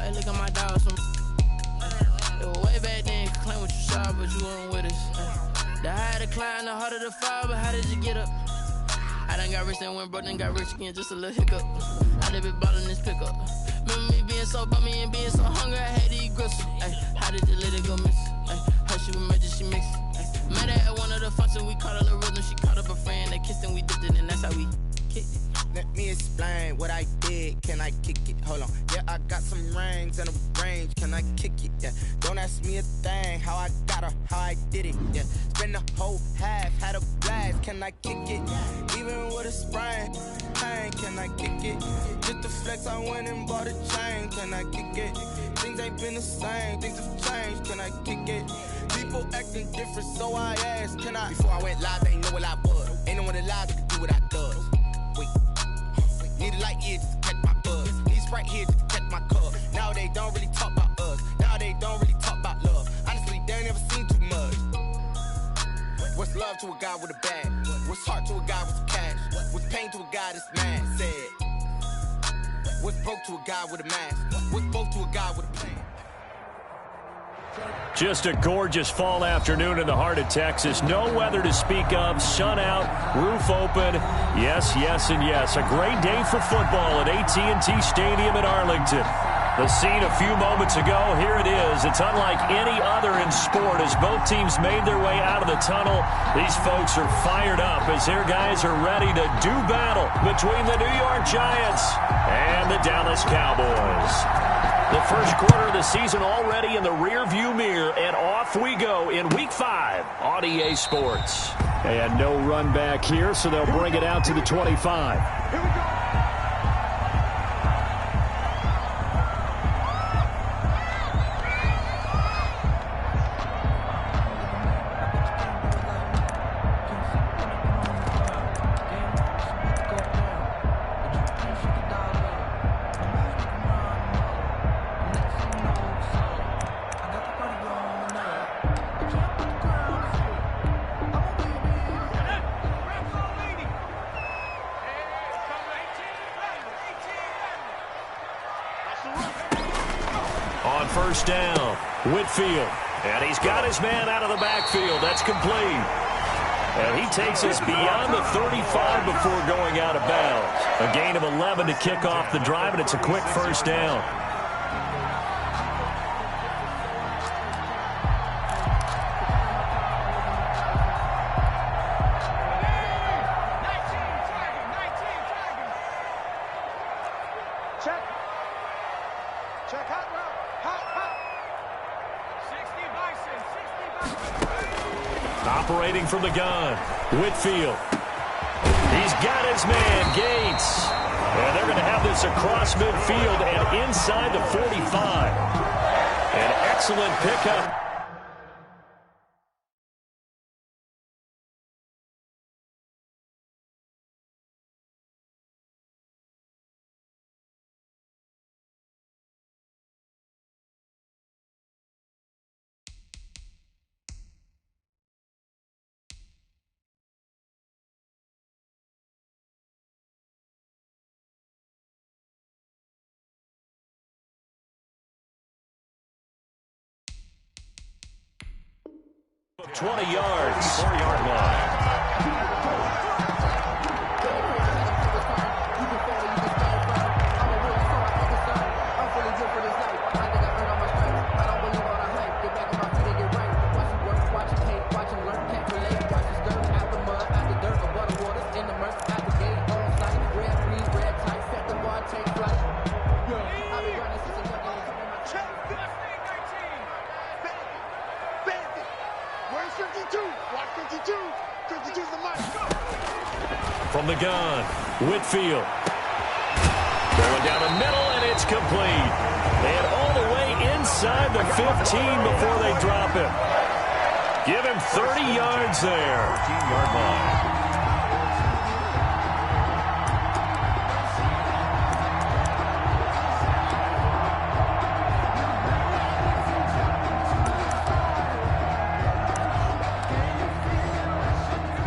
Hey, look at my dog. It was way back then. You could claim what you saw, but you weren't with us. The higher the climb, the harder the fall, but how did you get up? I done got rich and went broke, then got rich again, just a little hiccup. I live it bottom this pickup. Remember me being so bummy and being so hungry, I had to eat gristle. Ay, how did you let it go miss? Ay, her she was major, she mixed. Ay, met her at one of the functions, we caught a little rhythm. She caught up a friend, they kissed and we dipped it, and that's how we kicked it. Let me explain what I did. Can I kick it? Hold on. Yeah, I got some rings and a range. Can I kick it? Yeah. Don't ask me a thing. How I got her, how I did it. Yeah. Spend the whole half, had a blast. Can I kick it? Even with a sprain, pain. Can I kick it? Just the flex, I went and bought a chain. Can I kick it? Things ain't been the same. Things have changed. Can I kick it? People acting different, so I asked. Can I? Before I went live, they ain't know what I was. Ain't no one alive that could do what I does. Wait. Need a light here just to catch my buzz. Need Sprite here just to catch my cup. Now they don't really talk about us. Now they don't really talk about love. Honestly, they ain't never seen too much. What's love to a guy with a bag? What's heart to a guy with some cash? What's pain to a guy that's mad? Said. What's broke to a guy with a mask? What's broke to a guy with a plan? Just a gorgeous fall afternoon in the heart of Texas. No weather to speak of. Sun out, roof open. Yes, yes, and yes. A great day for football at AT&T Stadium in Arlington. The scene a few moments ago, here it is. It's unlike any other in sport as both teams made their way out of the tunnel. These folks are fired up as their guys are ready to do battle between the New York Giants and the Dallas Cowboys. The first quarter of the season already in the rearview mirror, and off we go in Week 5 on EA Sports. And no run back here, so they'll bring it out to the 25. Here we go. On first down, Whitfield. And he's got his man out of the backfield. That's complete. And he takes us beyond the 35 before going out of bounds. A gain of 11 to kick off the drive, and it's a quick first down. Operating from the gun, Whitfield. He's got his man, Gates. And they're going to have this across midfield and inside the 45. An excellent pickup. Of 20 yards, 4-yard line. From the gun, Whitfield. Going down the middle, and it's complete. And all the way inside the 15 before they drop him. Give him 30 yards there. 15-yard line.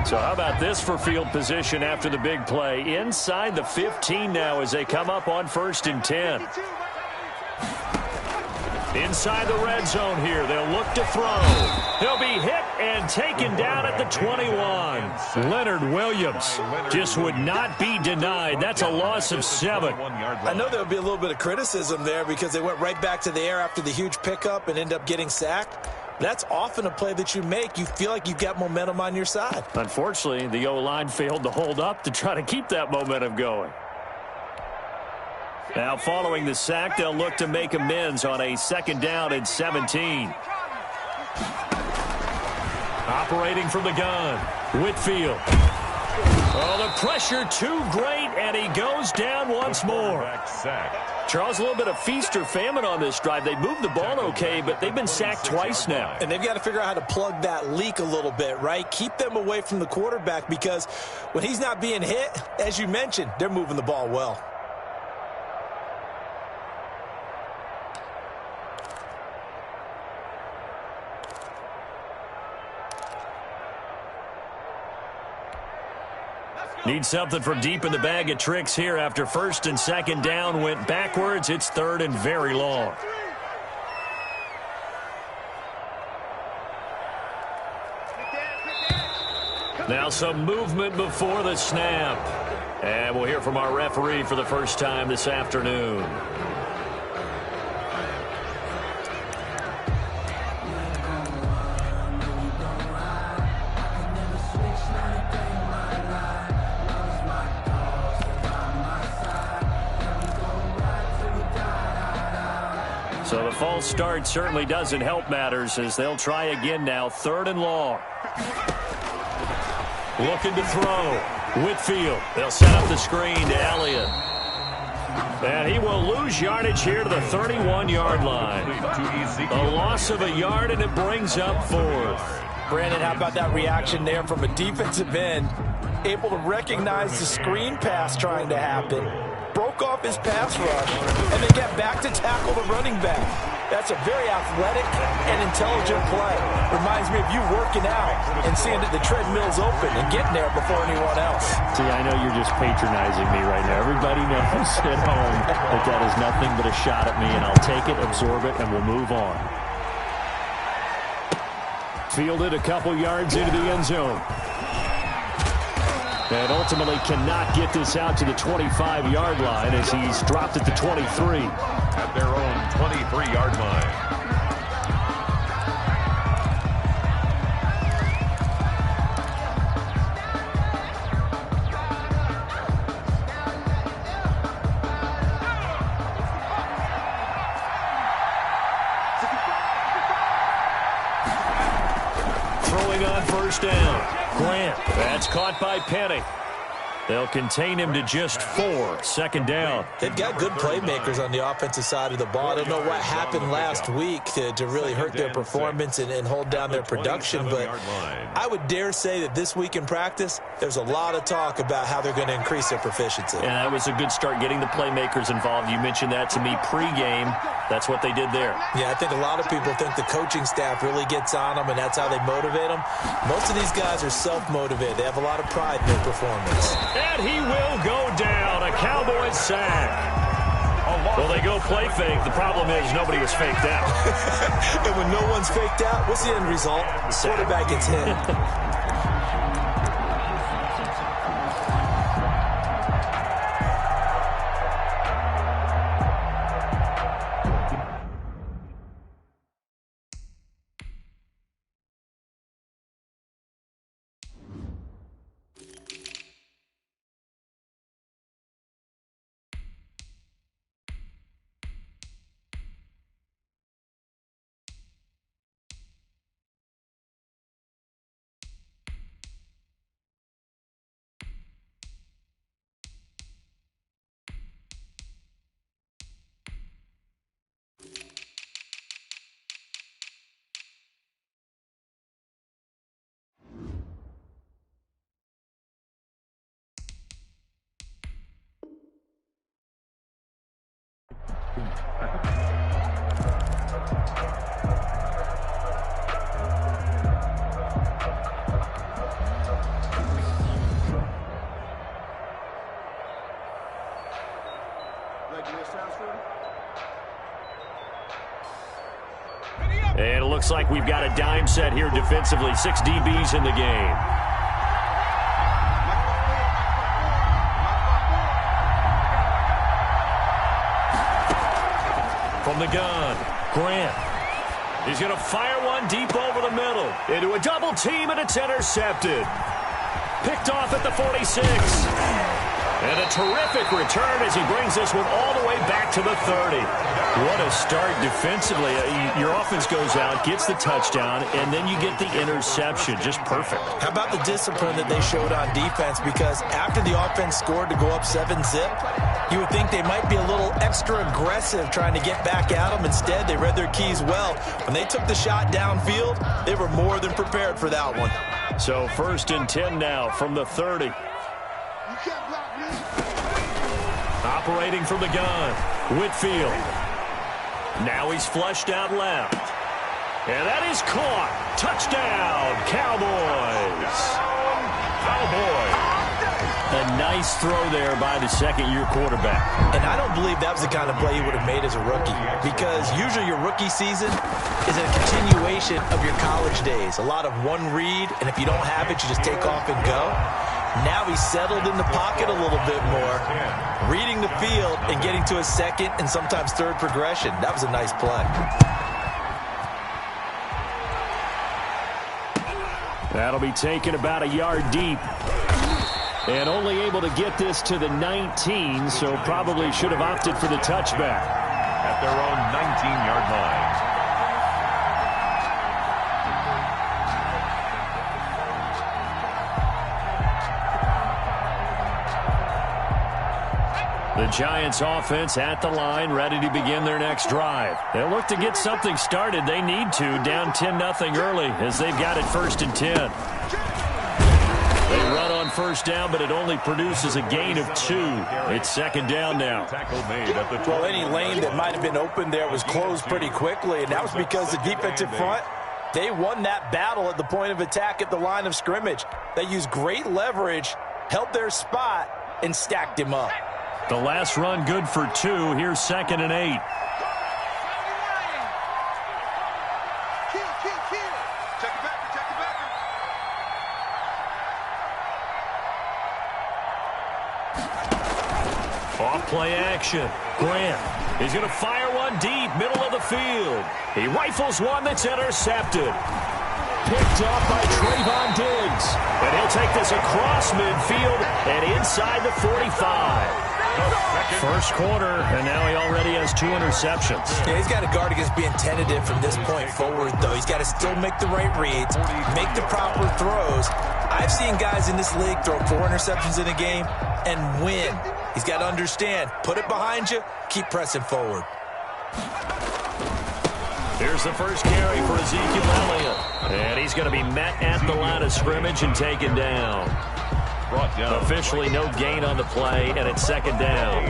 So how about this for field position after the big play? Inside the 15 now as they come up on 1st and 10. Inside the red zone here, they'll look to throw. He'll be hit and taken down at the 21. Leonard Williams just would not be denied. That's a loss of 7. I know there would be a little bit of criticism there because they went right back to the air after the huge pickup and end up getting sacked. That's often a play that you make. You feel like you've got momentum on your side. Unfortunately, the O-line failed to hold up to try to keep that momentum going. Now, following the sack, they'll look to make amends on a 2nd down and 17. Operating from the gun, Whitfield. Oh, the pressure too great, and he goes down once more. Charles, a little bit of feast or famine on this drive. They moved the ball okay, but they've been sacked twice now. And they've got to figure out how to plug that leak a little bit, right? Keep them away from the quarterback because when he's not being hit, as you mentioned, they're moving the ball well. Need something from deep in the bag of tricks here after 1st and 2nd down went backwards. It's 3rd and very long. Now some movement before the snap. And we'll hear from our referee for the first time this afternoon. So the false start certainly doesn't help matters as they'll try again now. 3rd and long. Looking to throw. Whitfield. They'll set up the screen to Elliott. And he will lose yardage here to the 31-yard line. A loss of a yard, and it brings up 4th. Brandon, how about that reaction there from a defensive end? Able to recognize the screen pass trying to happen. Broke off his pass rush, and then get back to tackle the running back. That's a very athletic and intelligent play. Reminds me of you working out and seeing that the treadmill's open and getting there before anyone else. See, I know you're just patronizing me right now. Everybody knows at home that is nothing but a shot at me, and I'll take it, absorb it, and we'll move on. Fielded a couple yards into the end zone. And ultimately cannot get this out to the 25-yard line as he's dropped at the 23. At their own 23-yard line. Throwing on 1st down. Grant. That's caught by Penny. They'll contain him to just 4. 2nd down. They've got good playmakers on the offensive side of the ball. I don't know what happened last week to really hurt their performance and hold down their production, but I would dare say that this week in practice, there's a lot of talk about how they're going to increase their proficiency. And that was a good start getting the playmakers involved. You mentioned that to me pregame. That's what they did there. Yeah, I think a lot of people think the coaching staff really gets on them, and that's how they motivate them. Most of these guys are self-motivated. They have a lot of pride in their performance. And he will go down. A Cowboys sack. Well, they go play fake. The problem is nobody was faked out. And when no one's faked out, what's the end result? The quarterback gets hit. And it looks like we've got a dime set here defensively. 6 DBs in the game. From the gun, Grant. He's going to fire one deep over the middle. Into a double team, and it's intercepted. Picked off at the 46. And a terrific return as he brings this one all the way back to the 30. What a start defensively. Your offense goes out, gets the touchdown, and then you get the interception. Just perfect. How about the discipline that they showed on defense? Because after the offense scored to go up 7-zip, you would think they might be a little extra aggressive trying to get back at them. Instead, they read their keys well. When they took the shot downfield, they were more than prepared for that one. So 1st and 10 now from the 30. Operating from the gun, Whitfield. Now he's flushed out left. And that is caught. Touchdown, Cowboys. A nice throw there by the second-year quarterback. And I don't believe that was the kind of play he would have made as a rookie, because usually your rookie season is a continuation of your college days. A lot of one read, and if you don't have it, you just take off and go. Now he's settled in the pocket a little bit more, reading the field and getting to a second and sometimes third progression. That was a nice play. That'll be taken about a yard deep. And only able to get this to the 19, so probably should have opted for the touchback. At their own 19-yard line. The Giants offense at the line, ready to begin their next drive. They'll look to get something started. They need to, down 10-0 early, as they've got it 1st and 10. They run on 1st down, but it only produces a gain of 2. It's 2nd down now. Well, any lane that might have been open there was closed pretty quickly, and that was because the defensive front, they won that battle at the point of attack at the line of scrimmage. They used great leverage, held their spot, and stacked him up. The last run good for 2. Here's 2nd and 8. Off-play action. Grant. He's going to fire one deep, middle of the field. He rifles one that's intercepted. Picked off by Trayvon Diggs. And he'll take this across midfield and inside the 45. First quarter, and now he already has 2 interceptions. Yeah, he's got to guard against being tentative from this point forward, though. He's got to still make the right reads, make the proper throws. I've seen guys in this league throw 4 interceptions in a game and win. He's got to understand, put it behind you, keep pressing forward. Here's the first carry for Ezekiel Elliott. And he's going to be met at the line of scrimmage and taken down. Officially no gain on the play, and it's 2nd down.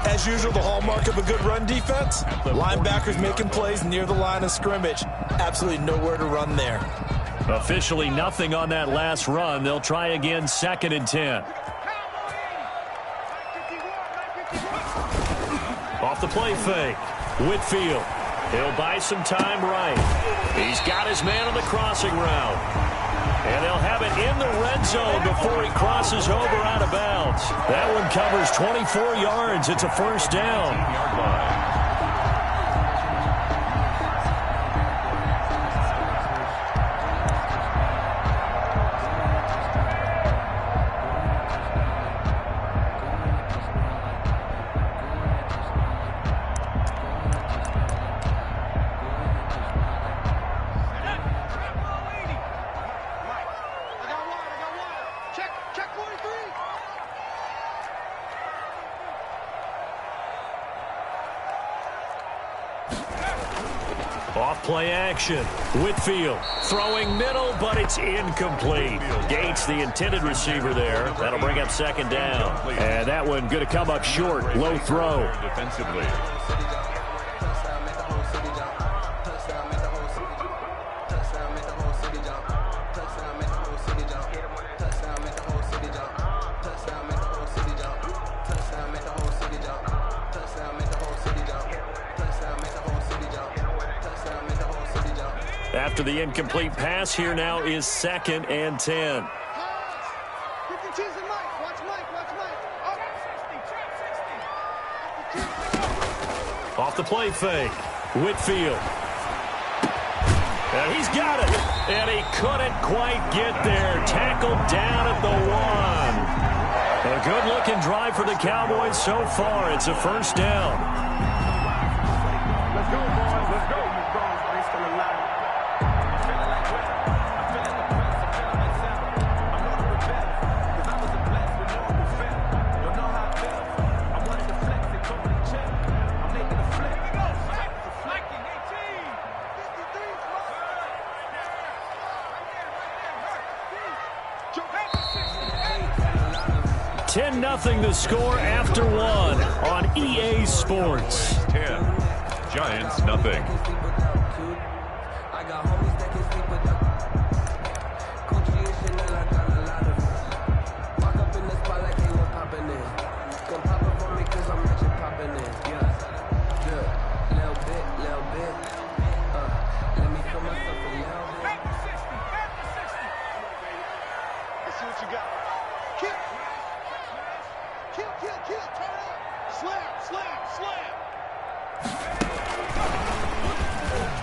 As usual, the hallmark of a good run defense, linebackers making plays near the line of scrimmage. Absolutely nowhere to run there. Officially nothing on that last run. They'll try again, 2nd and 10. Off the play fake, Whitfield. He'll buy some time right. He's got his man on the crossing route. And they'll have it in the red zone before he crosses over out of bounds. That one covers 24 yards. It's a 1st down. Off-play action. Whitfield throwing middle, but it's incomplete. Gates, the intended receiver there. That'll bring up 2nd down. And that one going to come up short. Low throw. Defensively. After the incomplete pass, here now is 2nd and 10. Off the play fake, Whitfield. And he's got it. And he couldn't quite get there. Tackled down at the 1. A good-looking drive for the Cowboys so far. It's a first down. Let's go, boys. Let's go. Nothing the score after 1 on EA Sports. 10. Giants, nothing.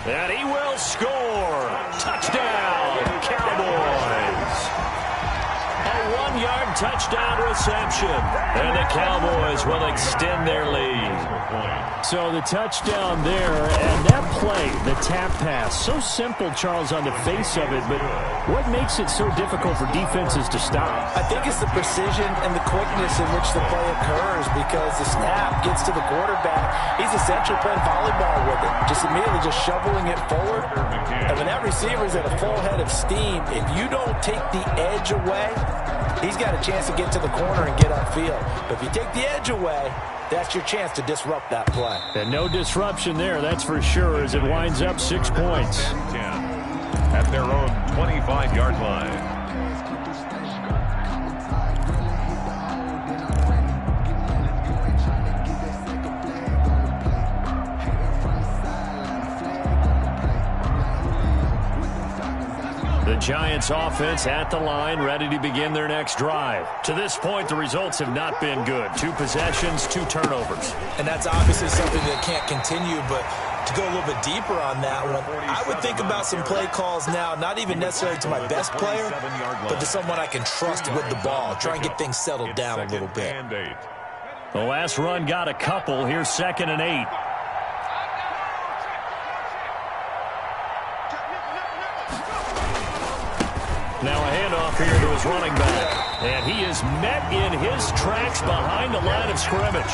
And he will score. Touchdown, Cowboys. A 1-yard touchdown reception. And the Cowboys will extend their lead. So the touchdown there, and that play, the tap pass, so simple, Charles, on the face of it, but what makes it so difficult for defenses to stop? I think it's the precision and the quickness in which the play occurs, because the snap gets to the quarterback. He's essentially playing volleyball with it, just immediately just shoveling it forward. And when that receiver's at a full head of steam, if you don't take the edge away, he's got a chance to get to the corner and get upfield. But if you take the edge away, that's your chance to disrupt that play. And no disruption there, that's for sure, as it winds up 6 points. 10. At their own 25-yard line. The Giants offense at the line, ready to begin their next drive. To this point, the results have not been good. 2 possessions, 2 turnovers. And that's obviously something that can't continue, but to go a little bit deeper on that one, I would think about some play calls now, not even necessarily to my best player, but to someone I can trust with the ball. Try and get things settled down a little bit. The last run got a couple. Here's 2nd and 8. Now a handoff here to his running back. And he is met in his tracks behind the line of scrimmage.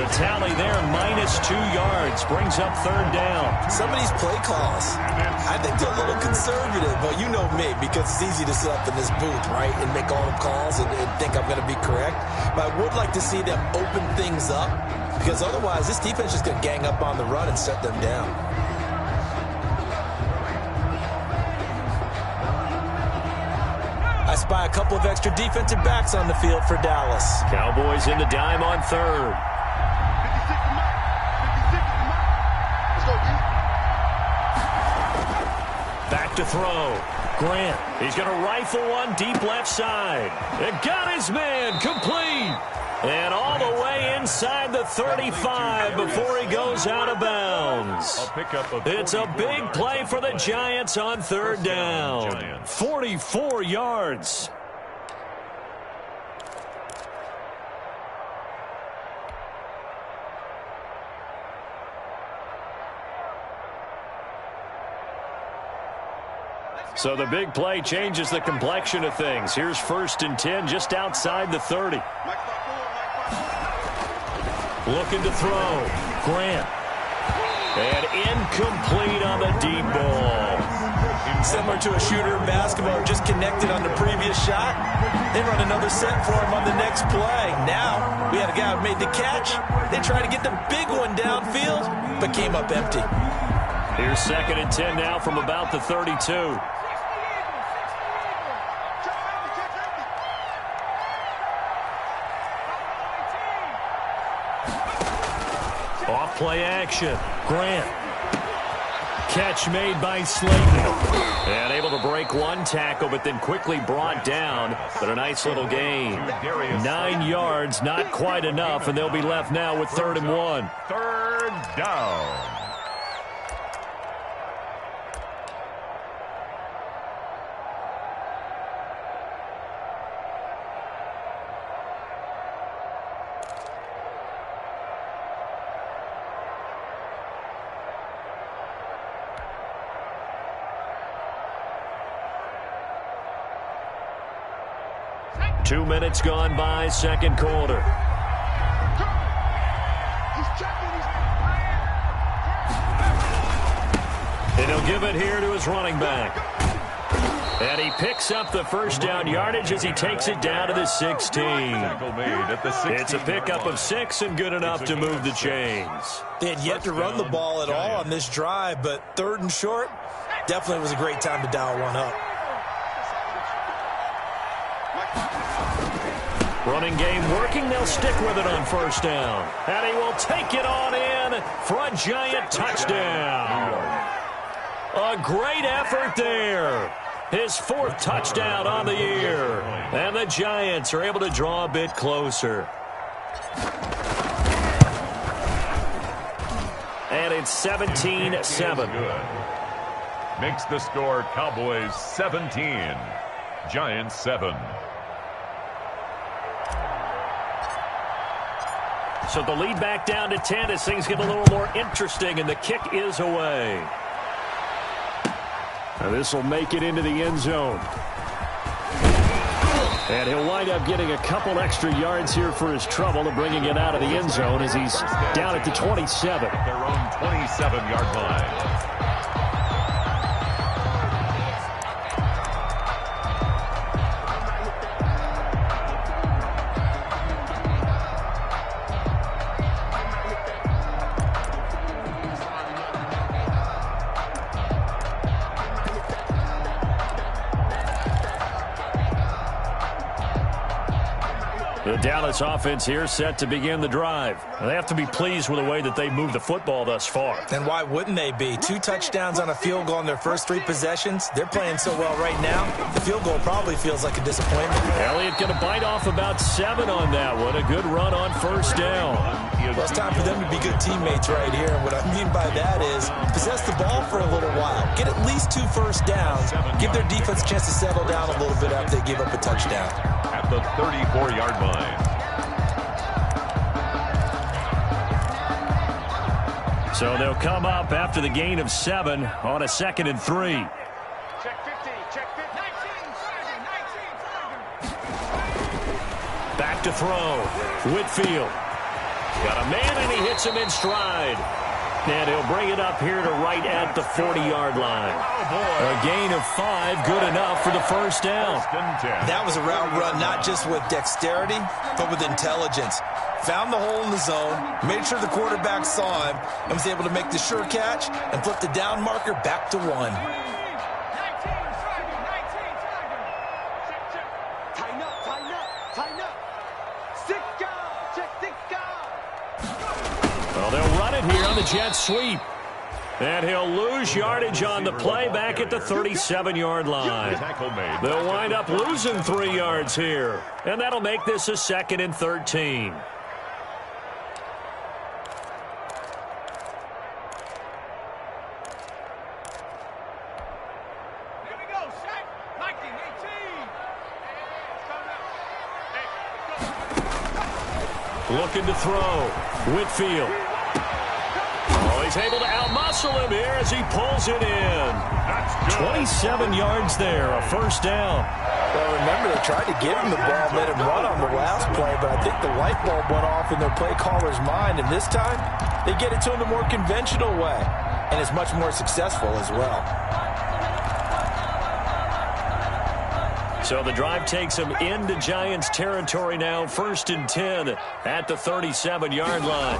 The tally there, -2 yards, brings up 3rd down. Some of these play calls, I think they're a little conservative, but you know me, because it's easy to sit up in this booth, right, and make all the calls and think I'm going to be correct. But I would like to see them open things up, because otherwise this defense is going to gang up on the run and set them down. I spy a couple of extra defensive backs on the field for Dallas. Cowboys in the dime on 3rd. Back to throw. Grant. He's going to rifle one deep left side. And got his man complete. And all the way inside the 35 before he goes out of bounds. It's a big play for the Giants on 3rd down. 44 yards. So the big play changes the complexion of things. Here's 1st and 10 just outside the 30. Looking to throw. Grant. And incomplete on the deep ball. Similar to a shooter in basketball, just connected on the previous shot. They run another set for him on the next play. Now, we had a guy who made the catch. They tried to get the big one downfield, but came up empty. Here's 2nd and 10 now from about the 32. Off play action. Grant. Catch made by Slayton. And able to break one tackle, but then quickly brought down. But a nice little gain. 9 yards, not quite enough, and they'll be left now with 3rd and 1. 3rd down. Two minutes gone by, second quarter. And he'll give it here to his running back. And he picks up the first down yardage as he takes it down to the 16. It's a pickup of 6 and good enough to move the chains. They had yet to run the ball at all on this drive, but 3rd and short, definitely was a great time to dial one up. Running game working. They'll stick with it on 1st down. And he will take it on in for a giant touchdown. A great effort there. His 4th touchdown on the year. And the Giants are able to draw a bit closer. And it's 17-7. Makes the score Cowboys 17, Giants 7. So the lead back down to 10 as things get a little more interesting, and the kick is away. Now this will make it into the end zone. And he'll wind up getting a couple extra yards here for his trouble and bringing it out of the end zone as he's down at the 27. Their own 27-yard line. The Dallas offense here set to begin the drive. They have to be pleased with the way that they moved the football thus far. And why wouldn't they be? 2 touchdowns on a field goal in their first 3 possessions. They're playing so well right now, the field goal probably feels like a disappointment. Elliott going to bite off about 7 on that one. A good run on 1st down. Well, it's time for them to be good teammates right here. And what I mean by that is possess the ball for a little while. Get at least 2 first downs. Give their defense a chance to settle down a little bit after they give up a touchdown. At the 34-yard line. So they'll come up after the gain of 7 on a 2nd and 3. Check 50, check 50. 19. Back to throw. Whitfield. Got a man, and he hits him in stride. And he'll bring it up here to right at the 40-yard line. A gain of 5, good enough for the 1st down. That was a route run not just with dexterity, but with intelligence. Found the hole in the zone, made sure the quarterback saw him, and was able to make the sure catch and flip the down marker back to 1. 19, tighten up, tighten up, tighten up. Check 6 guard. Well, they'll run it here on the jet sweep. And he'll lose yardage on the play back at the 37-yard line. They'll wind up losing 3 yards here. And that'll make this a 2nd and 13. Looking to throw. Whitfield. Oh, he's able to outmuscle him here as he pulls it in. 27 yards there, a 1st down. Well, remember, they tried to give him the ball, let him run on the last play, but I think the light bulb went off in their play caller's mind, and this time, they get it to him the more conventional way, and it's much more successful as well. So the drive takes them into Giants territory now, 1st and 10 at the 37-yard line.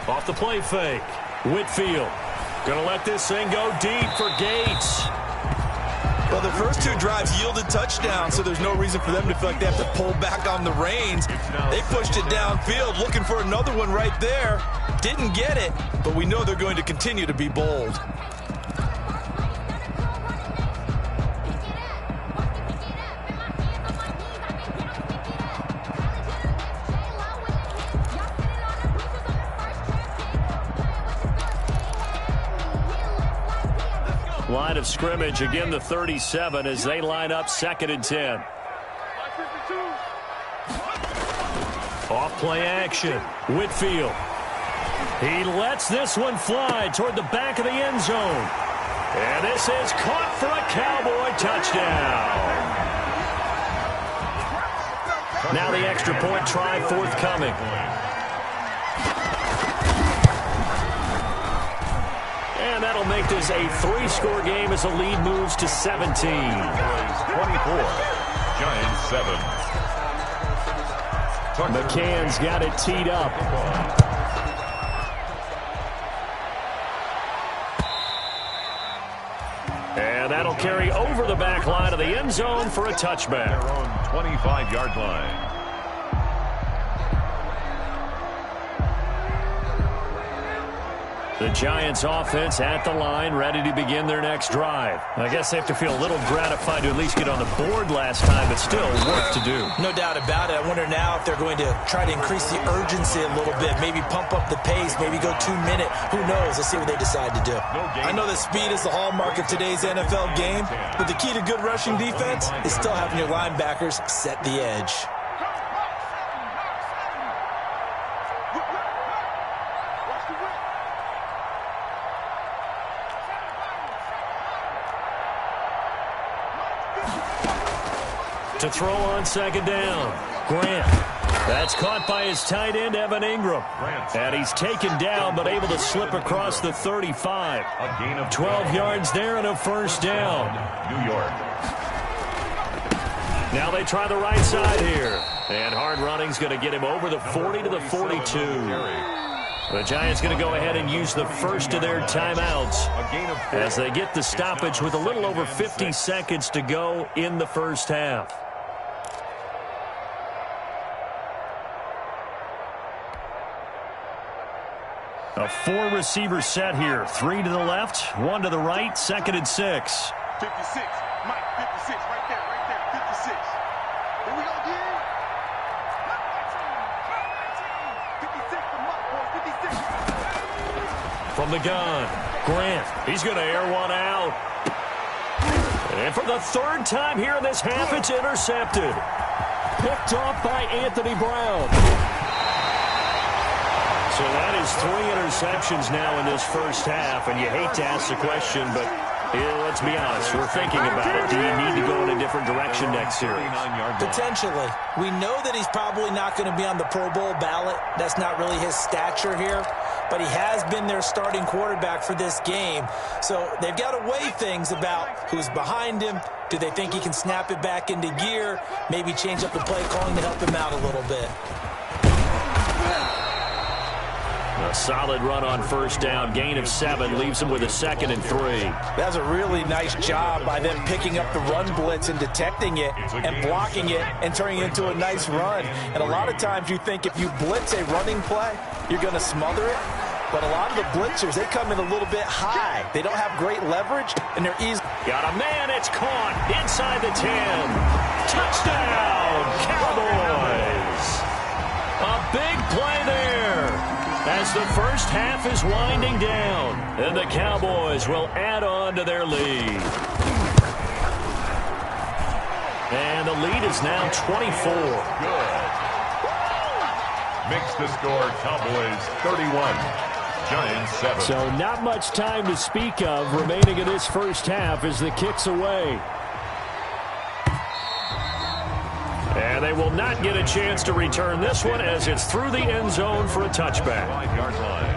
Off the play fake, Whitfield. Going to let this thing go deep for Gates. Well, the first 2 drives yielded touchdowns, so there's no reason for them to feel like they have to pull back on the reins. They pushed it downfield, looking for another one right there. Didn't get it, but we know they're going to continue to be bold. Line of scrimmage, again the 37 as they line up 2nd and 10. Off play action. Whitfield. He lets this one fly toward the back of the end zone. And this is caught for a Cowboy touchdown. Now the extra point try forthcoming. And that'll make this a 3-score game as the lead moves to 17. 24, Giants 7. McCann's got it teed up. And that'll carry over the back line of the end zone for a touchback. Their own 25-yard line. The Giants offense at the line, ready to begin their next drive. I guess they have to feel a little gratified to at least get on the board last time, but still work to do. No doubt about it. I wonder now if they're going to try to increase the urgency a little bit, maybe pump up the pace, maybe go 2-minute. Who knows? Let's see what they decide to do. I know that speed is the hallmark of today's NFL game, but the key to good rushing defense is still having your linebackers set the edge. To throw on 2nd down. Grant. That's caught by his tight end, Evan Ingram. And he's taken down, but able to slip across the 35. 12 yards there and a 1st down. New York. Now they try the right side here. And hard running's going to get him over the 40 to the 42. The Giants going to go ahead and use the first of their timeouts as they get the stoppage with a little over 50 seconds to go in the first half. A 4-receiver set here. 3 to the left, 1 to the right, 2nd and 6. 56, Mike, 56, right there, 56. Here we go, again. 56 for Mike, boys, 56. From the gun, Grant. He's going to air one out. And for the 3rd time here in this half, it's intercepted. Picked off by Anthony Brown. So that is 3 interceptions now in this first half, and you hate to ask the question, but let's be honest, we're thinking about it. Do you need to go in a different direction next series? Potentially. We know that he's probably not going to be on the Pro Bowl ballot. That's not really his stature here, but he has been their starting quarterback for this game. So they've got to weigh things about who's behind him. Do they think he can snap it back into gear? Maybe change up the play calling to help him out a little bit. A solid run on 1st down. Gain of 7 leaves him with a 2nd and 3. That's a really nice job by them picking up the run blitz and detecting it and blocking it and turning it into a nice run. And a lot of times you think if you blitz a running play, you're going to smother it. But a lot of the blitzers, they come in a little bit high. They don't have great leverage, and they're easy. Got a man. It's caught inside the 10. Touchdown, Cowboys. A big play there. As the first half is winding down, and the Cowboys will add on to their lead. And the lead is now 24. Good. Makes the score Cowboys 31, Giants 7. So not much time to speak of remaining in this first half as the kick's away. And they will not get a chance to return this one as it's through the end zone for a touchback. 5-yard line.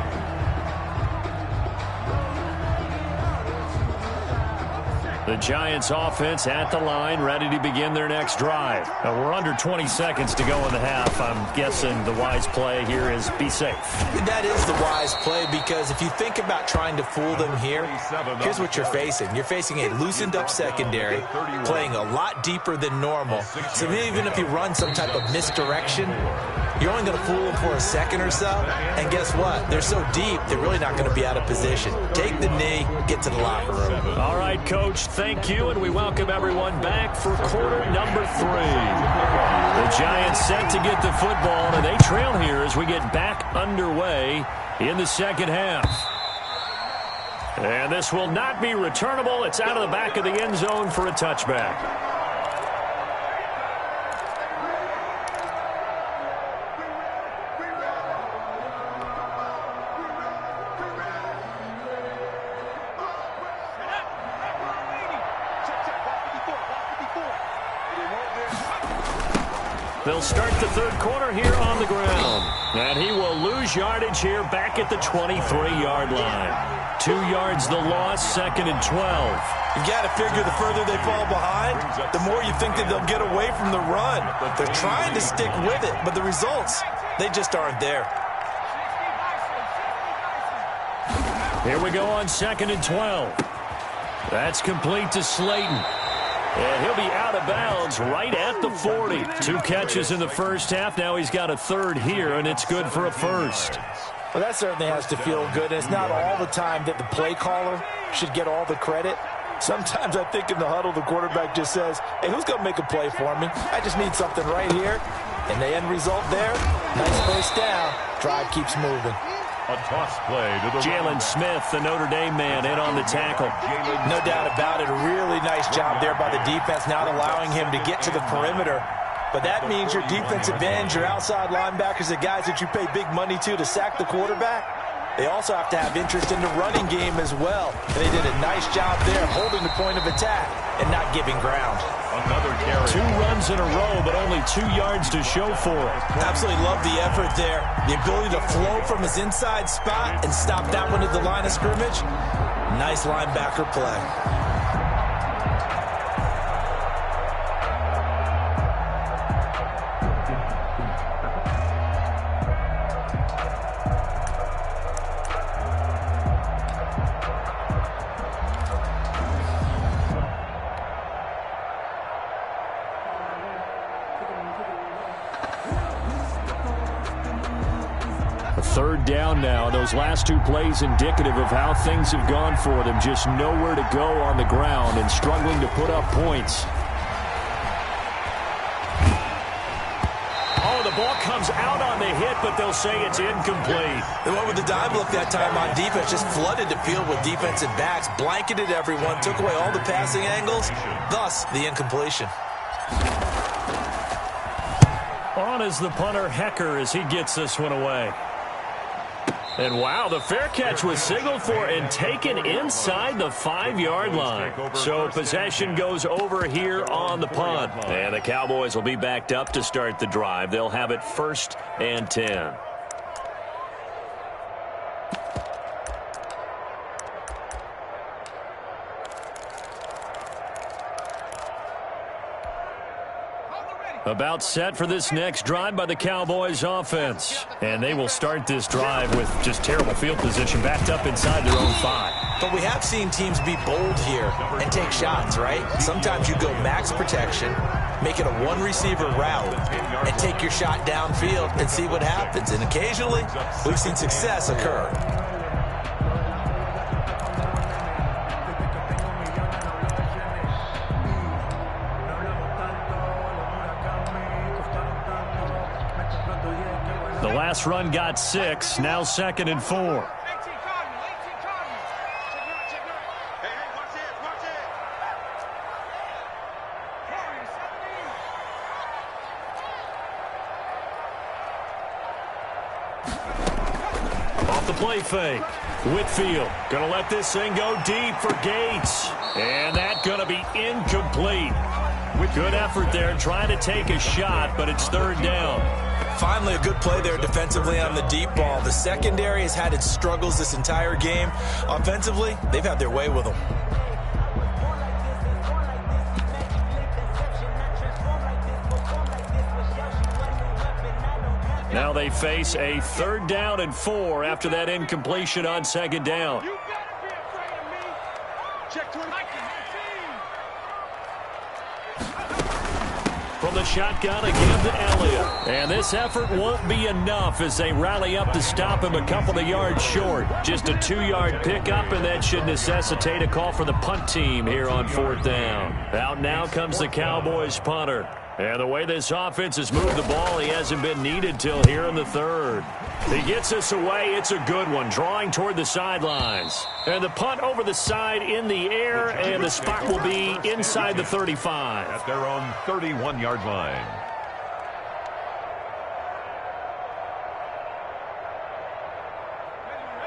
The Giants offense at the line, ready to begin their next drive. Now, we're under 20 seconds to go in the half. I'm guessing the wise play here is be safe. That is the wise play, because if you think about trying to fool them here, here's what you're facing. You're facing a loosened up secondary, playing a lot deeper than normal. So even if you run some type of misdirection, you're only going to fool them for a second or so. And guess what? They're so deep, they're really not going to be out of position. Take the knee, get to the locker room. All right, Coach, thank you, and we welcome everyone back for quarter number 3. The Giants set to get the football, and they trail here as we get back underway in the second half. And this will not be returnable. It's out of the back of the end zone for a touchback. They'll start the third quarter here on the ground. And he will lose yardage here back at the 23-yard line. 2 yards the loss, 2nd and 12. You've got to figure the further they fall behind, the more you think that they'll get away from the run. They're trying to stick with it, but the results, they just aren't there. Here we go on 2nd and 12. That's complete to Slayton. And he'll be out of bounds right at the 40. 2 catches in the first half. Now he's got a third here, and it's good for a first. Well, that certainly has to feel good. And it's not all the time that the play caller should get all the credit. Sometimes I think in the huddle, the quarterback just says, hey, who's going to make a play for me? I just need something right here. And the end result there, nice first down. Drive keeps moving. A toss play to the Jalen Smith, the Notre Dame man, in on the tackle. No doubt about it. A really nice job there by the defense, not allowing him to get to the perimeter. But that means your defensive ends, your outside linebackers, the guys that you pay big money to sack the quarterback, they also have to have interest in the running game as well. And they did a nice job there holding the point of attack and not giving ground. Another carry. 2 runs in a row, but only 2 yards to show for it. Absolutely love the effort there. The ability to flow from his inside spot and stop that one at the line of scrimmage. Nice linebacker play. Third down now. Those last 2 plays indicative of how things have gone for them. Just nowhere to go on the ground and struggling to put up points. Oh, the ball comes out on the hit, but they'll say it's incomplete. They went with the dive look that time on defense. Just flooded the field with defensive backs, blanketed everyone, took away all the passing angles, thus the incompletion. On is the punter, Hecker, as he gets this one away. And wow, the fair catch was signaled for and taken inside the 5-yard line. So possession goes over here on the punt. And the Cowboys will be backed up to start the drive. They'll have it 1st and 10. About set for this next drive by the Cowboys offense. And they will start this drive with just terrible field position, backed up inside their own 5. But we have seen teams be bold here and take shots, right? Sometimes you go max protection, make it a 1-receiver route, and take your shot downfield and see what happens. And occasionally, we've seen success occur. The last run got 6, now 2nd and 4. Off the play fake. Whitfield going to let this thing go deep for Gates. And that's going to be incomplete. Good effort there, trying to take a shot, but it's 3rd down. Finally, a good play there defensively on the deep ball. The secondary has had its struggles this entire game. Offensively, they've had their way with them. Now they face a 3rd down and 4 after that incompletion on 2nd down. You better be afraid of me. Check 20. From the shotgun again to Elliott. And this effort won't be enough as they rally up to stop him a couple of yards short. Just a 2-yard pickup, and that should necessitate a call for the punt team here on 4th down. Out now comes the Cowboys punter. And the way this offense has moved the ball, he hasn't been needed till here in the 3rd. He gets this away. It's a good one, drawing toward the sidelines. And the punt over the side in the air, and the spot will be inside the 35. At their own 31-yard line.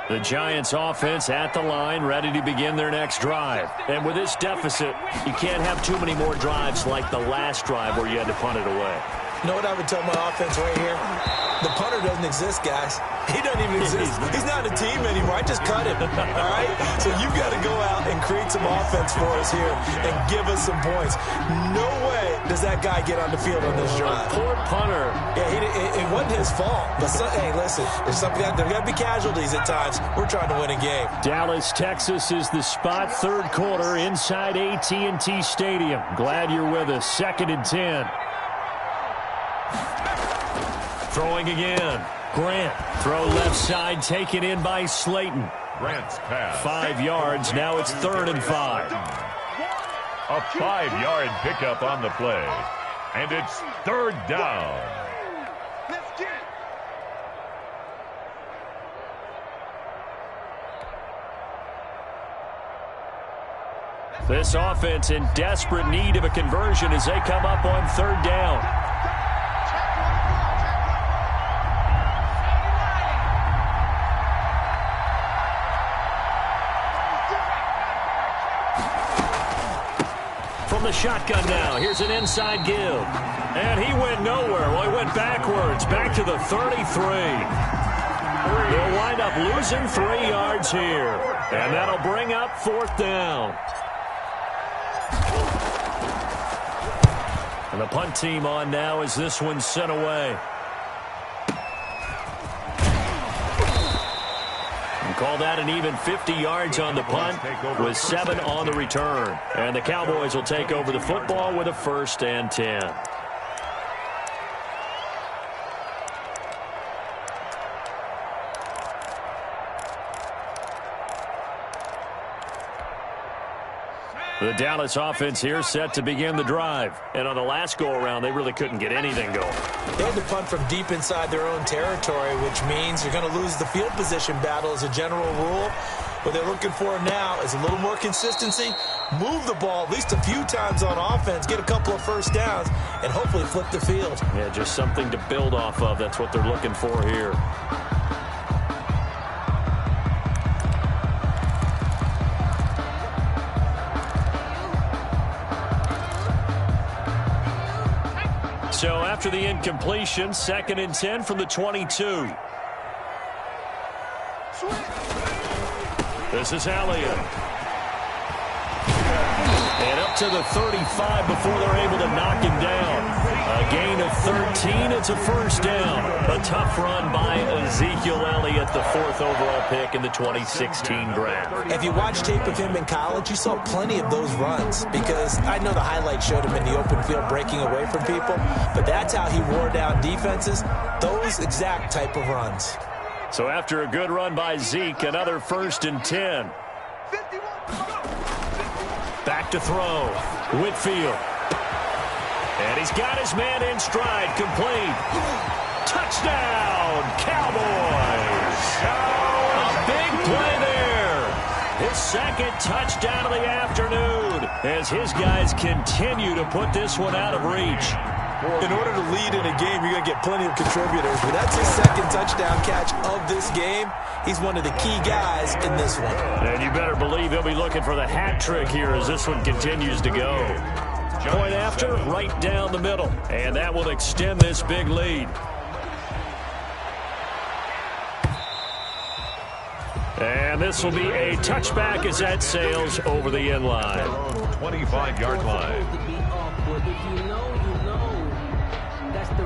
The Giants offense at the line, ready to begin their next drive. And with this deficit, you can't have too many more drives like the last drive where you had to punt it away. You know what I would tell my offense right here? The punter doesn't exist, guys. He doesn't even exist. He's not a team anymore. I just cut him, all right? So you've got to go out and create some offense for us here and give us some points. No way does that guy get on the field on this drive. Poor punter. Yeah, it wasn't his fault. But, hey, listen, there's got to be casualties at times. We're trying to win a game. Dallas, Texas is the spot, 3rd quarter inside AT&T Stadium. Glad you're with us. 2nd and 10. Throwing again. Grant. Throw left side, taken in by Slayton. Grant's pass. 5 yards. Now it's 3rd and 5. A 5-yard pickup on the play. And it's 3rd down. Let's get it. This offense in desperate need of a conversion as they come up on 3rd down. From the shotgun now, here's an inside give. And he went nowhere. Well, he went backwards, back to the 33. They'll wind up losing 3 yards here. And that'll bring up 4th down. And the punt team on now as this one's sent away. And call that an even 50 yards on the punt with 7 on the return. And the Cowboys will take over the football with a 1st and 10. The Dallas offense here set to begin the drive. And on the last go-around, they really couldn't get anything going. They had to punt from deep inside their own territory, which means you're going to lose the field position battle as a general rule. What they're looking for now is a little more consistency, move the ball at least a few times on offense, get a couple of 1st downs, and hopefully flip the field. Yeah, just something to build off of. That's what they're looking for here. So after the incompletion, 2nd and 10 from the 22. This is Elliott. And up to the 35 before they're able to knock him down. A gain of 13. It's a 1st down. A tough run by Ezekiel Elliott, the 4th overall pick in the 2016 draft. If you watch tape of him in college, you saw plenty of those runs because I know the highlights showed him in the open field breaking away from people, but that's how he wore down defenses, those exact type of runs. So after a good run by Zeke, another 1st and 10. Back to throw. Whitfield. And he's got his man in stride. Complete. Touchdown, Cowboys. A big play there. His 2nd touchdown of the afternoon as his guys continue to put this one out of reach. In order to lead in a game, you're going to get plenty of contributors, but that's his 2nd touchdown catch of this game. He's one of the key guys in this one. And you better believe he'll be looking for the hat trick here as this one continues to go. Point after, right down the middle. And that will extend this big lead. And this will be a touchback as that sails over the end line. 25-yard line. If you know, you know. That's the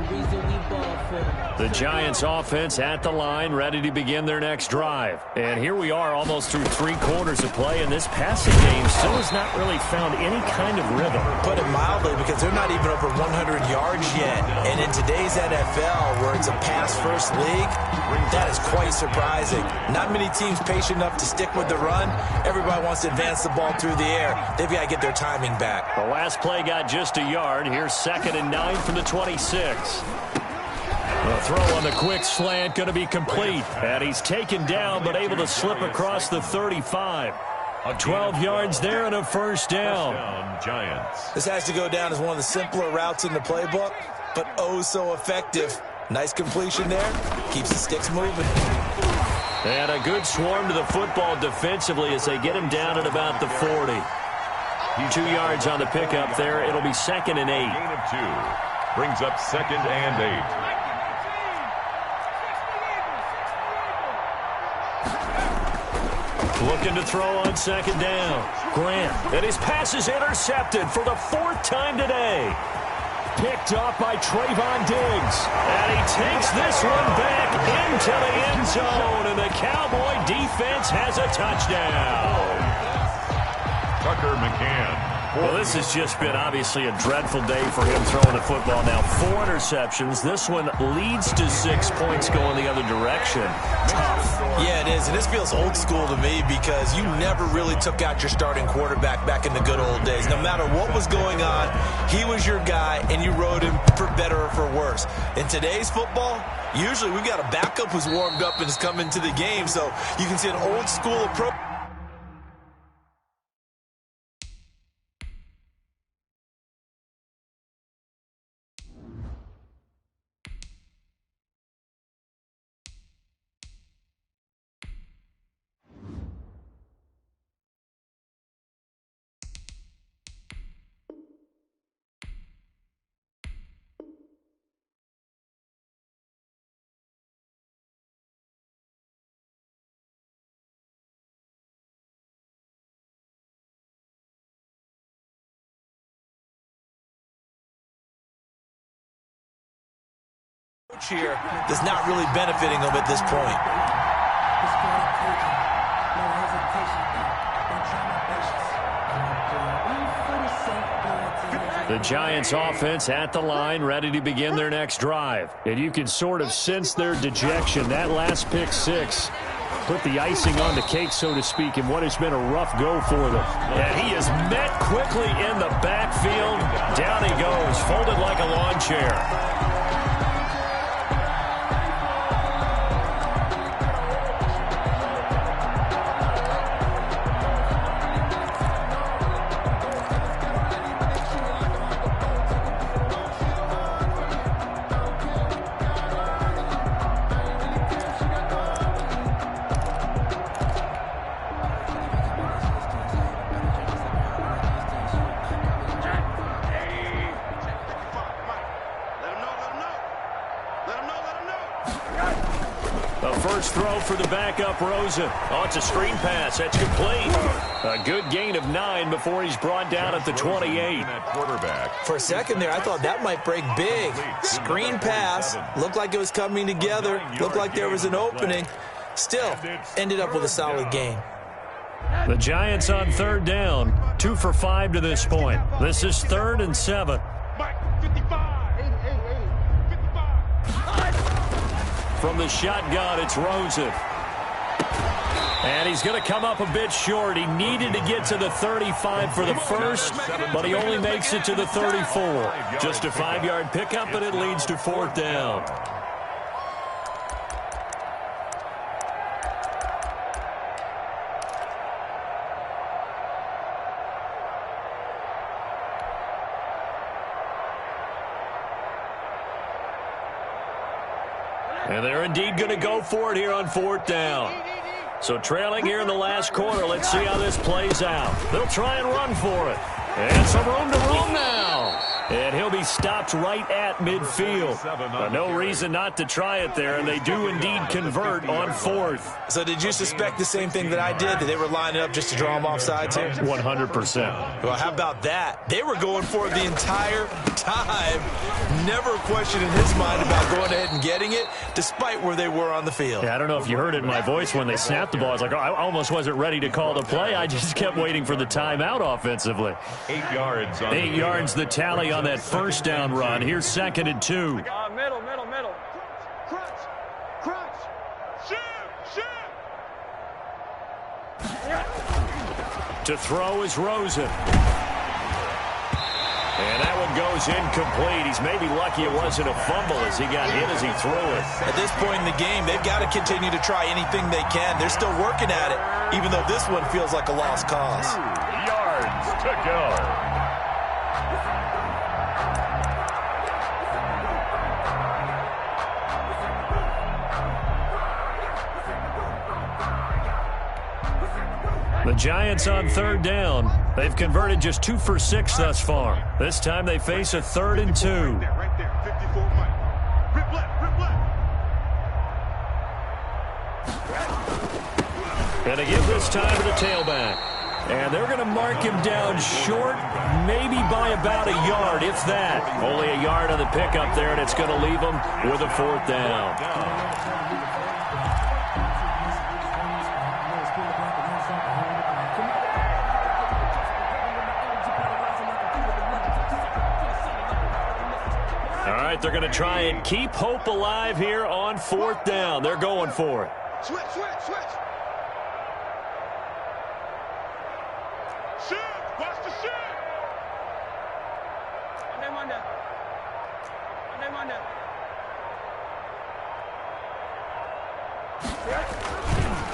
The Giants offense at the line, ready to begin their next drive. And here we are almost through 3 quarters of play, and this passing game still has not really found any kind of rhythm. Put it mildly, because they're not even over 100 yards yet. And in today's NFL, where it's a pass-first league, that is quite surprising. Not many teams patient enough to stick with the run. Everybody wants to advance the ball through the air. They've got to get their timing back. The last play got just a yard. Here's 2nd and 9 from the 26. The throw on the quick slant going to be complete. And he's taken down but able to slip across the 35. 12 yards there and a first down. Giants. This has to go down as one of the simpler routes in the playbook, but oh so effective. Nice completion there. Keeps the sticks moving. And a good swarm to the football defensively as they get him down at about the 40. 2 yards on the pickup there. It'll be 2nd and 8. Gain of 2. Brings up 2nd and 8. Looking to throw on 2nd down. Grant. And his pass is intercepted for the 4th time today. Picked off by Trayvon Diggs. And he takes this one back into the end zone. And the Cowboy defense has a touchdown. Tucker McCann. Well, this has just been obviously a dreadful day for him throwing the football. Now 4 interceptions. This one leads to 6 points going the other direction. Tough. Yeah, it is. And this feels old school to me because you never really took out your starting quarterback back in the good old days. No matter what was going on, he was your guy, and you rode him for better or for worse. In today's football, usually we've got a backup who's warmed up and has come into the game, so you can see an old school approach. Here that's not really benefiting them at this point. The Giants offense at the line, ready to begin their next drive. And you can sort of sense their dejection. That last pick 6 put the icing on the cake, so to speak, in what has been a rough go for them. And he is met quickly in the backfield. Down he goes, folded like a lawn chair. First throw for the backup, Rosen. Oh, it's a screen pass. That's complete. A good gain of 9 before he's brought down at the 28. For a second there, I thought that might break big. Screen pass. Looked like it was coming together. Looked like there was an opening. Still, ended up with a solid gain. The Giants on 3rd down. 2 for 5 to this point. This is 3rd and 7. From the shotgun, it's Rosen. And he's going to come up a bit short. He needed to get to the 35 for the first, but he only makes it to the 34. Just a 5-yard pickup, and it leads to 4th down. And they're indeed going to go for it here on 4th down. So trailing here in the last quarter, let's see how this plays out. They'll try and run for it. And some room to roam now. And he'll be stopped right at midfield. No reason not to try it there, and they do indeed convert on 4th. So did you suspect the same thing that I did, that they were lining up just to draw them off sides here? 100%. Well, how about that? They were going for it the entire time. Never a question in his mind about going ahead and getting it, despite where they were on the field. Yeah, I don't know if you heard it in my voice when they snapped the ball. I was like, oh, I almost wasn't ready to call the play. I just kept waiting for the timeout offensively. 8 yards. 8 yards the tally on that first down run. Here's 2nd and 2. Middle. Crunch. Shoot. To throw is Rosen. And that one goes incomplete. He's maybe lucky it wasn't a fumble as he got hit as he threw it. At this point in the game, they've got to continue to try anything they can. They're still working at it, even though this one feels like a lost cause. 2 yards to go. The Giants on 3rd down. They've converted just 2 for 6 thus far. This time they face a 3rd and 2. Right there. 54 Mike. Rip left. And they give this time to the tailback. And they're going to mark him down short, maybe by about a yard, if that. Only a yard on the pickup there, and it's going to leave them with a 4th down. All right, they're going to try and keep hope alive here on 4th down. They're going for it. Switch. Shoot. Watch the shoot. Under.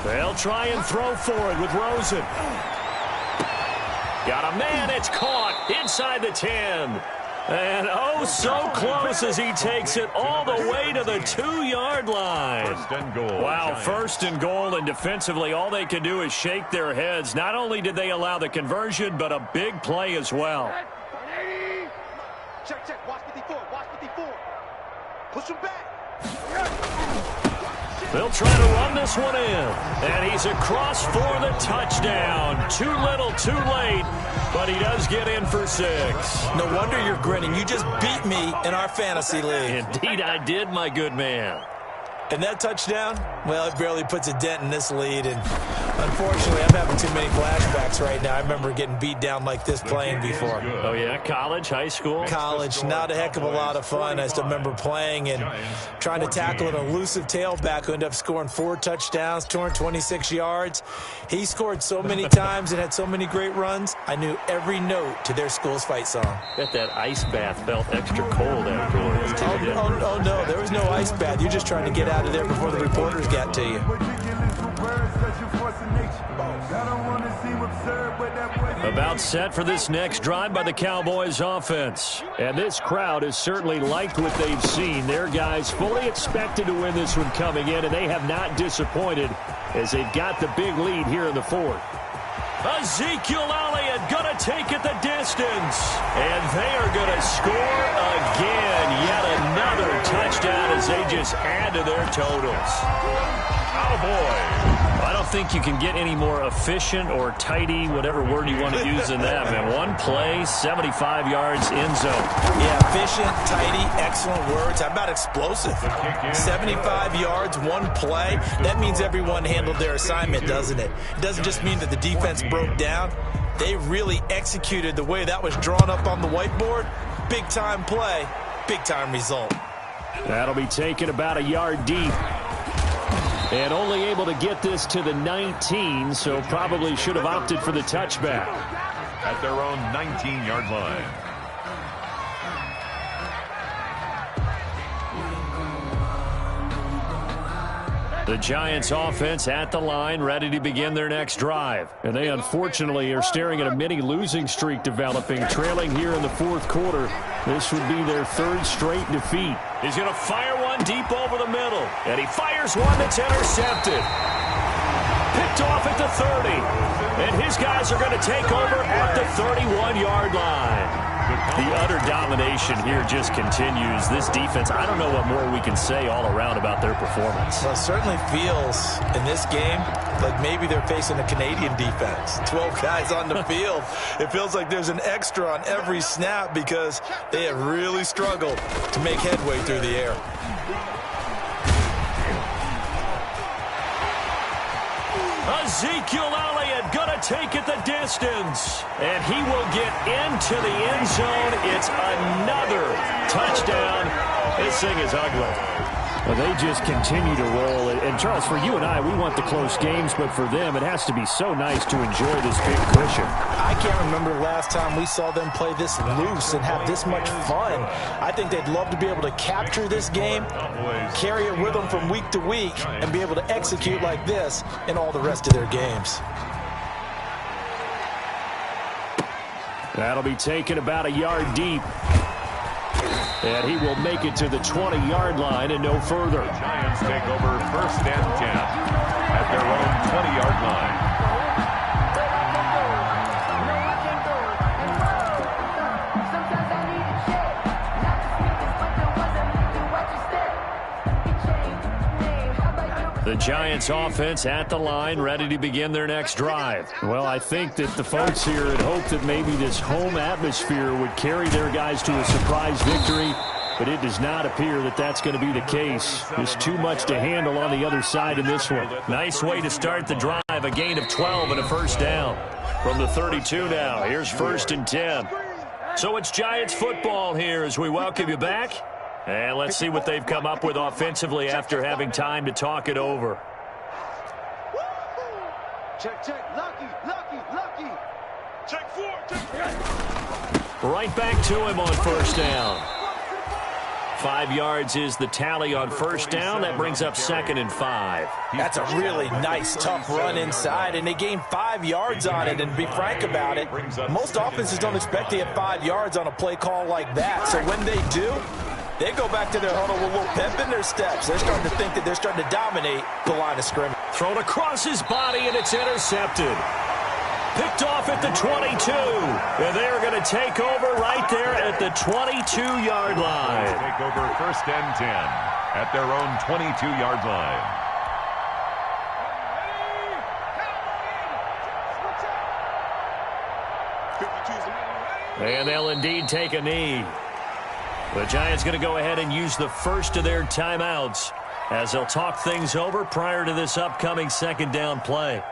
They'll try and throw for it with Rosen. Got a man. It's caught inside the 10. And oh, so close as he takes it all the way to the 2-yard line. 1st and goal. Wow, 1st and goal, and defensively all they can do is shake their heads. Not only did they allow the conversion, but a big play as well. Check. Watch 54. Push him back. They'll try to run this one in. And he's across for the touchdown. Too little, too late. But he does get in for 6. No wonder you're grinning. You just beat me in our fantasy league. Indeed I did, my good man. And that touchdown, well, it barely puts a dent in this lead. And unfortunately, I'm having too many flashbacks right now. I remember getting beat down like this playing before. Oh, yeah? College, high school? College, not a heck of a lot of fun. I still remember playing and trying to tackle an elusive tailback who ended up scoring 4 touchdowns, 226 yards. He scored so many times and had so many great runs, I knew every note to their school's fight song. Bet that ice bath felt extra cold afterwards. Oh, no, there was no ice bath. You're just trying to get out of there before the reporters got to you. About set for this next drive by the Cowboys offense. And this crowd has certainly liked what they've seen. Their guys fully expected to win this one coming in, and they have not disappointed as they've got the big lead here in the 4th. Ezekiel Elliott going to take it the distance. And they are going to score again. Yet another touchdown as they just add to their totals. Cowboys. I don't think you can get any more efficient or tidy, whatever word you want to use in that, man. One play, 75 yards, end zone. Yeah, efficient, tidy, excellent words. How about explosive? 75 yards, one play. That means everyone handled their assignment, doesn't it? It doesn't just mean that the defense broke down. They really executed the way that was drawn up on the whiteboard. Big-time play, big-time result. That'll be taken about a yard deep. And only able to get this to the 19, so probably should have opted for the touchback. At their own 19-yard line. The Giants offense at the line, ready to begin their next drive. And they unfortunately are staring at a mini losing streak developing, trailing here in the 4th quarter. This would be their 3rd straight defeat. He's going to fire one deep over the middle. And he fires one that's intercepted. Picked off at the 30. And his guys are going to take over at the 31-yard line. The utter domination here just continues. This defense, I don't know what more we can say all around about their performance. Well, it certainly feels in this game like maybe they're facing a Canadian defense. 12 guys on the field. It feels like there's an extra on every snap because they have really struggled to make headway through the air. Ezekiel Elliott gonna take it the distance, and he will get into the end zone. It's another touchdown. This thing is ugly. Well, they just continue to roll. And, Charles, for you and I, we want the close games, but for them, it has to be so nice to enjoy this big cushion. I can't remember the last time we saw them play this loose and have this much fun. I think they'd love to be able to capture this game, carry it with them from week to week, and be able to execute like this in all the rest of their games. That'll be taken about a yard deep. And he will make it to the 20-yard line and no further. Giants take over 1st and 10 at their own 20-yard line. The Giants offense at the line, ready to begin their next drive. Well, I think that the folks here had hoped that maybe this home atmosphere would carry their guys to a surprise victory, but it does not appear that that's going to be the case. There's too much to handle on the other side in this one. Nice way to start the drive, a gain of 12 and a first down. From the 32 now, here's 1st and 10. So it's Giants football here as we welcome you back. And let's see what they've come up with offensively after having time to talk it over. Check, check. Lucky, lucky, lucky. Check 4, check 3. Right back to him on 1st down. 5 yards is the tally on 1st down. That brings up 2nd and 5. That's a really nice, tough run inside, and they gained 5 yards on it. And to be frank about it, most offenses don't expect to get 5 yards on a play call like that. So when they do, they go back to their huddle with a little pep in their steps. They're starting to think that they're starting to dominate the line of scrimmage. Thrown across his body, and it's intercepted. Picked off at the 22. And they're going to take over right there at the 22-yard line. Take over 1st and 10 at their own 22-yard line. And they'll indeed take a knee. The Giants going to go ahead and use the first of their timeouts as they'll talk things over prior to this upcoming 2nd down play.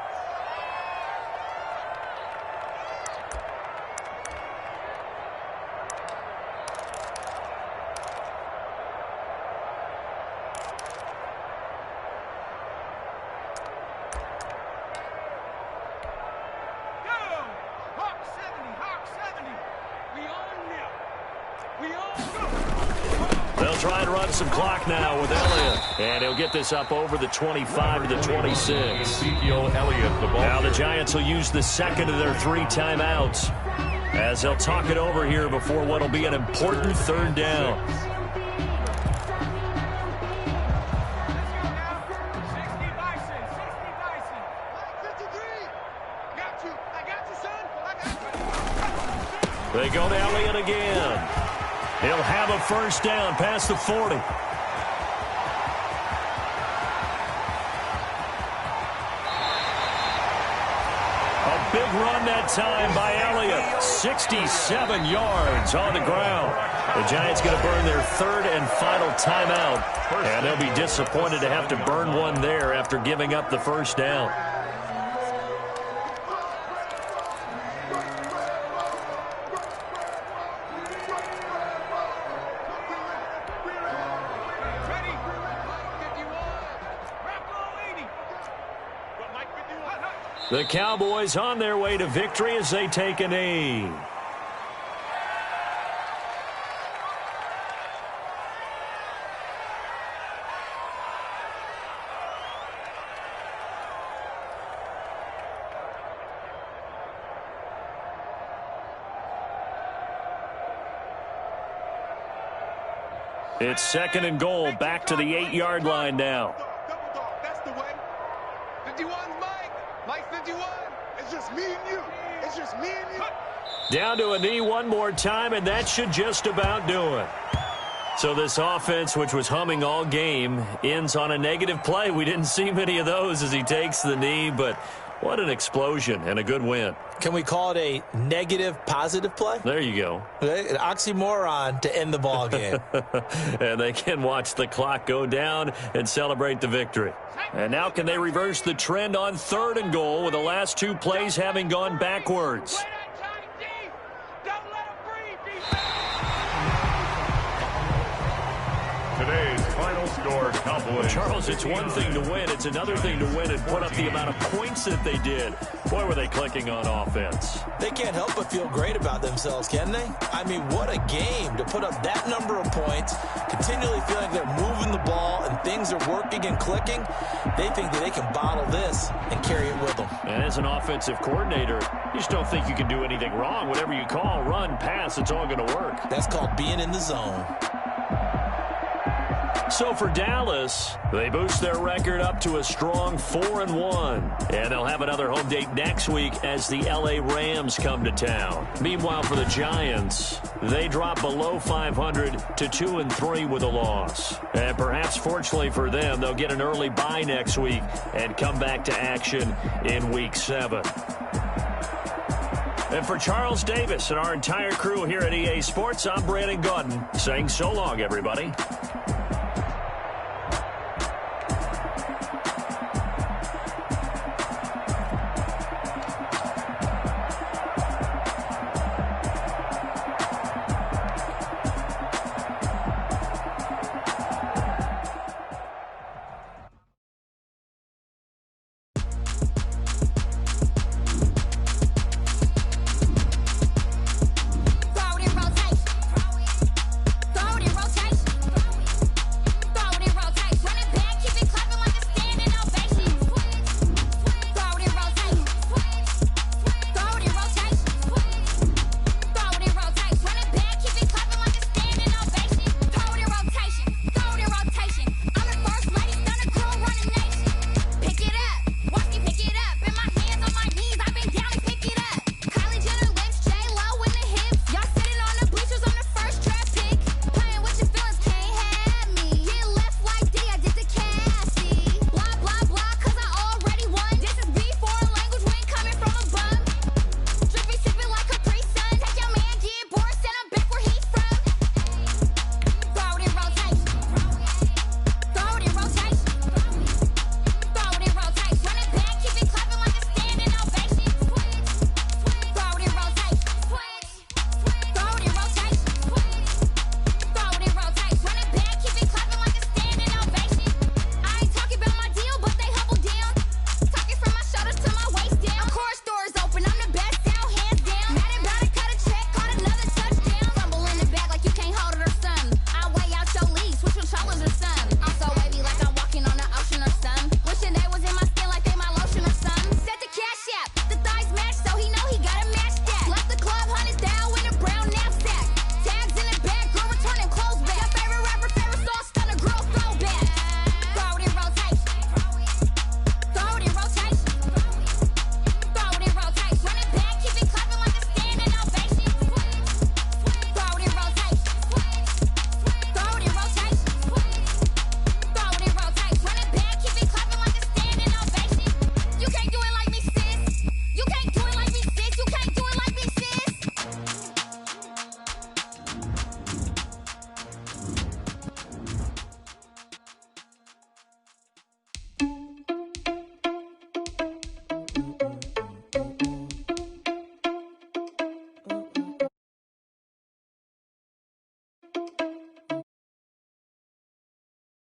Trying to run some clock now with Elliott. And he'll get this up over the 25 to the 26. Ezekiel Elliott, the ball. Now the Giants will use the 2nd of their 3 timeouts as they'll talk it over here before what will be an important 3rd down. They go to Elliott again. He'll have a 1st down past the 40. A big run that time by Elliott. 67 yards on the ground. The Giants going to burn their 3rd and final timeout. And they'll be disappointed to have to burn one there after giving up the 1st down. The Cowboys on their way to victory as they take a knee. It's 2nd and goal, back to the 8-yard line now. That's the way. 51's Mike. Mike 51. It's just me and you. It's just me and you. Down to a knee one more time, and that should just about do it. So this offense, which was humming all game, ends on a negative play. We didn't see many of those as he takes the knee, but what an explosion and a good win. Can we call it a negative positive play? There you go. An oxymoron to end the ball game. And they can watch the clock go down and celebrate the victory. And now can they reverse the trend on 3rd and goal with the last 2 plays having gone backwards? Today's final score compilation. Charles, it's one thing to win. It's another thing to win and put up the amount of points that they did. Boy, were they clicking on offense. They can't help but feel great about themselves, can they? I mean, what a game to put up that number of points, continually feeling they're moving the ball and things are working and clicking. They think that they can bottle this and carry it with them. And as an offensive coordinator, you just don't think you can do anything wrong. Whatever you call, run, pass, it's all going to work. That's called being in the zone. So for Dallas, they boost their record up to a strong 4-1. And they'll have another home date next week as the LA Rams come to town. Meanwhile, for the Giants, they drop below 500 to 2-3 with a loss. And perhaps fortunately for them, they'll get an early bye next week and come back to action in Week 7. And for Charles Davis and our entire crew here at EA Sports, I'm Brandon Gaudin saying so long, everybody.